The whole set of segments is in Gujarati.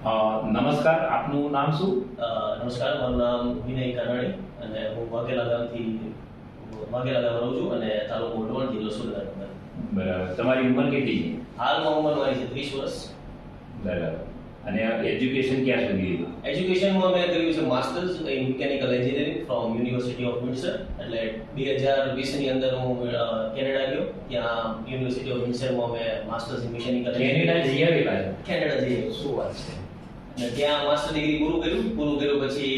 નમસ્કાર, આપનું નામ શું? નમસ્કાર, મારું નામ વિનય કાનાણી અને હું વાઘેલા ગામથી વાઘેલા ગામ રહું છું અને તાલુકો વઢવાણ જિલ્લો સુરેન્દ્રનગર. બરાબર. તમારી ઉંમર કેટલી છે? હાલમાં ઉંમર મારી છે 30 વર્ષ. બરાબર. અને એજ્યુકેશન ક્યાં સુધી લીધું? એજ્યુકેશનમાં મેં કર્યું છે masters in mechanical engineering from university of Windsor. એટલે 2020 ની અંદર હું કેનેડા ગયો. ત્યાં યુનિવર્સિટી ઓફ વિન્ડસરમાં મેં માસ્ટર્સ ઇન મિકેનિકલ કેનેડા જઈ આવેલા છો? કેનેડા જઈ શું વાત છે? અને ત્યાં માસ્ટર ડિગ્રી પૂરું કર્યું પછી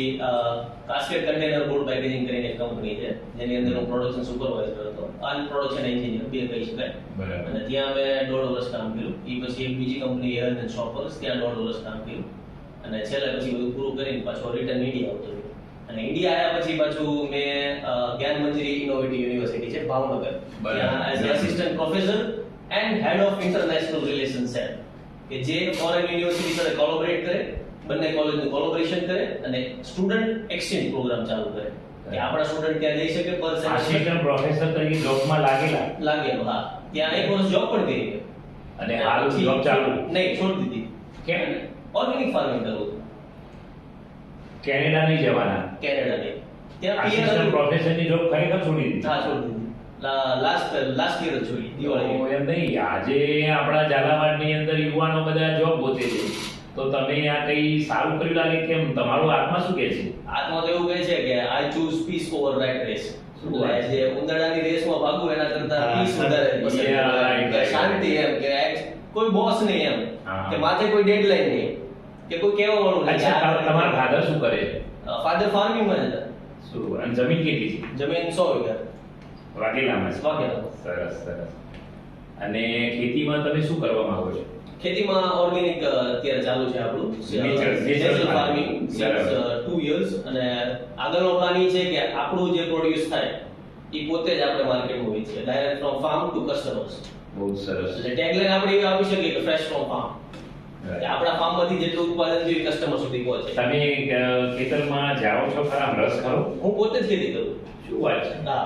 કાસ્કેડ કન્ટેનર બોર્ડ પેકેજિંગ કરીને એક કંપની છે જેની અંદર હું પ્રોડક્શન સુપરવાઇઝર હતો અને પ્રોડક્શન એન્જિનિયર બે કહી શકાય. બરાબર. અને ત્યાં મેં 1.5 વર્ષ કામ કર્યું. એ પછી એક બીજી કંપની હેરન એન્ડ શોપર્સ, ત્યાં 1.5 વર્ષ કામ કર્યું અને છેલ્લે પછી બધું પૂરું કરીને પાછો રિટર્ન ઇન્ડિયા આવતો રહ્યો. અને ઇન્ડિયા આવ્યા પછી પાછું મેં જ્ઞાન મંજરી ઇનોવેટિવ યુનિવર્સિટી છે ભાવનગર, ત્યાં as assistant professor and head of international relations છે કે જે ફોરેન યુનિવર્સિટી સાથે કોલેબોરેટ કરે, બંને કોલેજનું કોલેબોરેશન કરે અને સ્ટુડન્ટ એક્સચેન્જ પ્રોગ્રામ ચાલુ કરે કે આપણા સ્ટુડન્ટ ત્યાં જઈ શકે પર આસિસ્ટન્ટ પ્રોફેસર તરીકે જોબમાં લાગેલો. હા, ત્યાં એક વર્ષ જોબ પણ કરી અને હાલ જોબ ચાલુ? નહીં, છોડી દીધી. કેમ? ઓર્ગેનિક ફાર્મિંગ કરવું. કેનેડા નહીં જવાના? કેનેડા નહીં. ત્યાં આસિસ્ટન્ટ પ્રોફેસરની જોબ ખરેખર છોડી દીધી? હા, છોડી દીધી. લાસ્ટ યર જ છોડી, દિવાળી. એમ નહીં, આજે આપણા ઝાલાવાડની અંદર યુવાનો બધા જોબ ગોતે છે, તો તમે આ કઈ સારું કર્યું લાગે કેમ? તમારું આત્મા શું કહે છે? આત્મા તો એવું કહે છે કે I choose peace over rat race. જે ઉંદરડાની રેસમાં ભાગવું એના કરતા પીસ વધારે પસંદ કરું. શાંતિ, એમ કે કોઈ બોસ નહીં, એમ કે માથે કોઈ ડેડલાઈન નહીં કે કોઈ કહેવા વાળું નહીં. તમારા ફાધર શું કરે છે? ફાધર ફાર્મિંગમાં જ હતા. શું? અને જમીન કેટલી છે? જમીન 100 વીઘા. વાઘેલામાં છે? વાઘેલા. સરસ સરસ. અને ખેતીમાં તમે શું કરવા માંગો છો? ખેતીમાં ઓર્ગેનિક અત્યારે ચાલુ છે આપણું નેચરલ ફાર્મિંગ સિન્સ 2 years. અને આગળનો પ્લાન એ છે કે આપણું જે પ્રોડ્યુસ થાય એ પોતે જ આપણે માર્કેટમાં વેચીએ, direct from farm to customers. બહુ સરસ. એટલે ટેગલાઈન આપણે એવી આપી શકીએ કે ફ્રેશ ફ્રોમ ફાર્મ, કે આપણા ફાર્મમાંથી જેટલું ઉત્પાદન જોઈએ કસ્ટમર સુધી પહોંચે. તમે ખેતરમાં જાઓ છો ખરા? રસ ખરો? હું પોતે જ ખેતી કરું. શું વાત છે? હા,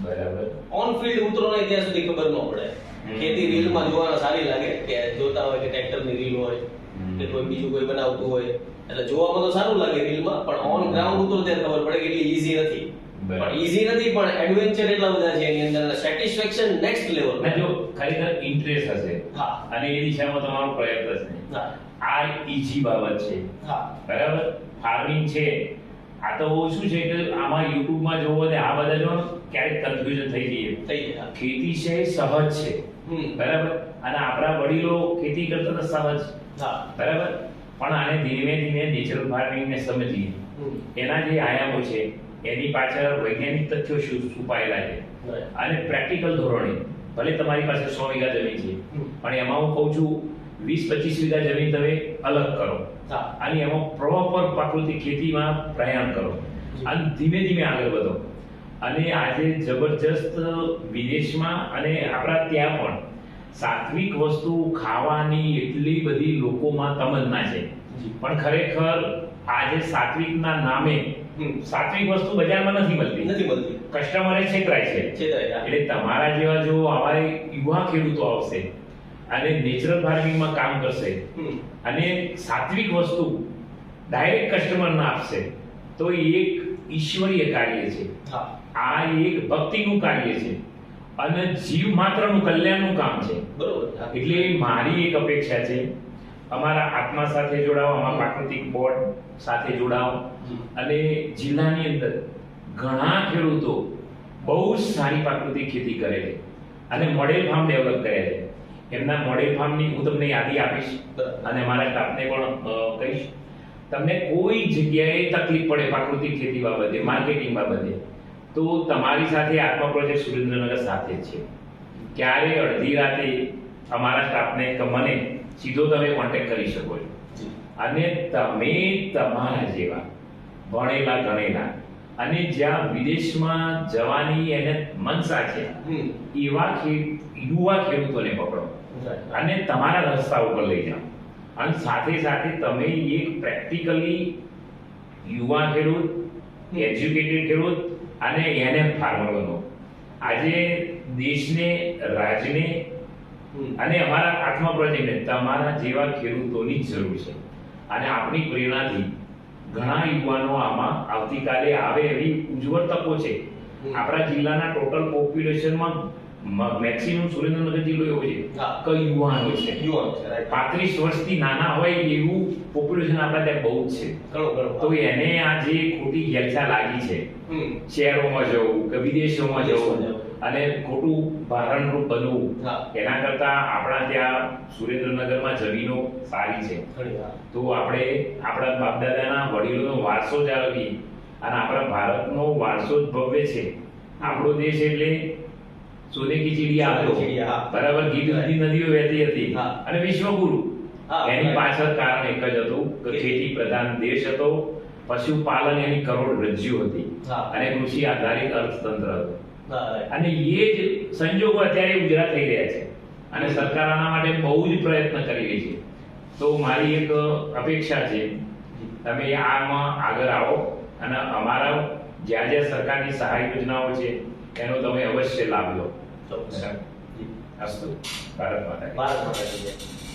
બરાબર. ઓન ફિલ્ડ ઉતરો નહીં ત્યાં સુધી ખબર ન પડે. ખેતી રીલમાં જોવાના સારી લાગે કે જોતા હોય કે ટ્રેક્ટરની રીલ હોય કે કોઈ બીજું કોઈ બનાવતું હોય, એટલે જોવામાં તો સારું લાગે રીલમાં, પણ ઓન ગ્રાઉન્ડ ઉતરો ત્યારે ખબર પડે કે એટલી ઈઝી નથી. પણ ઈઝી નથી, પણ એડવેન્ચર એટલા બધા છે એની અંદર, સેટિસ્ફેક્શન નેક્સ્ટ લેવલ. અને જો ખરેખર ઇન્ટરેસ્ટ હશે હા, અને એ દિશામાં તમારો પ્રયત્ન હશે, હા, આ ઈઝી બાબત છે. હા, બરાબર. ફાર્મિંગ છે આ તો શું છે કે આમાં યુટ્યુબમાં જોવો ને આ બધા જો ક્યારેક કન્ફ્યુઝન થઈ જઈએ. થઈ ગયા. ખેતી છે સહજ છે, બરાબર, અને આપણા વડીલો ખેતી કરતા હતા સહજ, હા, બરાબર, પણ આને ધીમે ધીમે નેચરલ ફાર્મિંગ ને સમજીએ, એના જે આયામો છે એની પાછળ વૈજ્ઞાનિક તથ્યો શું છુપાયેલા છે અને પ્રેક્ટિકલ ધોરણે. ભલે તમારી પાસે 100 વીઘા જમીન છે, પણ એમાં હું કહું છું 20-25 વીઘા જમીન તમે અલગ કરો અને એમાં પ્રોપર પ્રાકૃતિક ખેતીમાં પ્રયાણ કરો અને ધીમે ધીમે આગળ વધો. અને આજે જબરજસ્ત વિદેશમાં અને આપણા ત્યાં પણ સાત્વિક વસ્તુ ખાવાની એટલી બધી લોકોમાં તમન્ના છે, પણ ખરેખર આજે સાત્વિકના નામે સાત્વિક વસ્તુ બજારમાં નથી મળતી. કસ્ટમરે છેતરાય છે. એટલે તમારા જેવા જો આવા યુવા ખેડૂતો આવશે અને નેચરલ ફાર્મિંગમાં કામ કરશે અને સાત્વિક વસ્તુ ડાયરેક્ટ કસ્ટમરને આપશે તો એ એક ઈશ્વરીય કાર્ય છે. આ એક ભક્તિનું કાર્ય છે અને જીવ માત્રનું કલ્યાણનું કામ છે. બરોબર. એટલે મારી એક અપેક્ષા છે, અમારા આત્મા સાથે જોડાઓ, અમારા પ્રાકૃતિક બોર્ડ સાથે જોડાઓ અને જિલ્લાની અંદર ઘણા ખેડૂતો બહુ સારી પ્રાકૃતિક ખેતી કરે છે અને મોડેલ ફાર્મ ડેવલપ કરે છે. એમના મોડેલ ફાર્મની હું તમને યાદી આપીશ અને મારા સ્ટાફને પણ કહીશ. તમને કોઈ જગ્યાએ તકલીફ પડે પ્રાકૃતિક ખેતી બાબતે, માર્કેટિંગ બાબતે, તો તમારી સાથે આત્મા પ્રોજેક્ટ સુરેન્દ્રનગર સાથે જ છે. ક્યારે અડધી રાતે અમારા સ્ટાફને કે મને સીધો તમે કોન્ટેક્ટ કરી શકો છો અને તમે તમારા જેવા ભણેલા ગણેલા અને જ્યાં વિદેશમાં જવાની એને મનસા છે એવા યુવા ખેડૂતોને પકડો અને તમારા રસ્તા ઉપર લઈ જાઓ. અને સાથે સાથે તમે એક પ્રેક્ટિકલી યુવા ખેડૂત, એજ્યુકેટેડ ખેડૂત અને એને ફાર્મર બનો. આજે દેશને, રાજ્યને અને અમારા આત્મા પ્રોજેક્ટને તમારા જેવા ખેડૂતોની જરૂર છે. અને આપણી પ્રેરણાથી ઘણા યુવાનો આમાં આવતીકાલે આવે એવી ઉજ્જવળ તકો છે. આપણા જિલ્લાના ટોટલ પોપ્યુલેશનમાં મેક્સિમમ સુરેન્દ્રનગર જિલ્લો એવો છે હા. કે યુવાનો છે. યુવાનો છે, right. 35 વર્ષથી નાના હોય એવું પોપ્યુલેશન આપણા ત્યાં બહુ જ છે. ઘણું તો એને આ જે ખોટી ઘેલછા લાગી છે હમ. શહેરોમાં જવું કે વિદેશોમાં વિદેશોમાં જવું જવું. અને ખોટું ભારણરૂપ બનવું, હા. એના કરતા આપણા ત્યાં સુરેન્દ્રનગરમાં જમીનો સારી છે. ઘણી વાર. તો આપણે આપણા બાપદાદાના વડીલોનો વારસો જાળવી અને આપણા ભારતનો વારસો જ ભવ્ય છે. આપણો દેશ એટલે સોને કી ચીડિયા હતો. સોને કી ચીડિયા, હા. બરાબર, ગીધની નદીઓ વહેતી હતી હા. અને વિશ્વગુરુ. હા, એની right. પાછળ કારણ એક જ હતું કે ખેતી પ્રધાન દેશ હતો, પશુપાલન એની કરોડરજ્જુ હતી હા. અને કૃષિ આધારિત અર્થતંત્ર હતું. હા, right. અને એ જ સંજોગો અત્યારે ઉજળા થઈ રહ્યા છે અને સરકાર આના માટે બહુ જ પ્રયત્ન કરી રહી છે. તો મારી એક અપેક્ષા છે, તમે આમાં આગળ આવો અને અમારા જ્યાં જ્યાં સરકારની સહાય યોજનાઓ છે એનો તમે અવશ્ય લાભ લો. ચોક્કસ. અસ્તુ. ભારત માતા કી જય. ભારત માતા કી જય.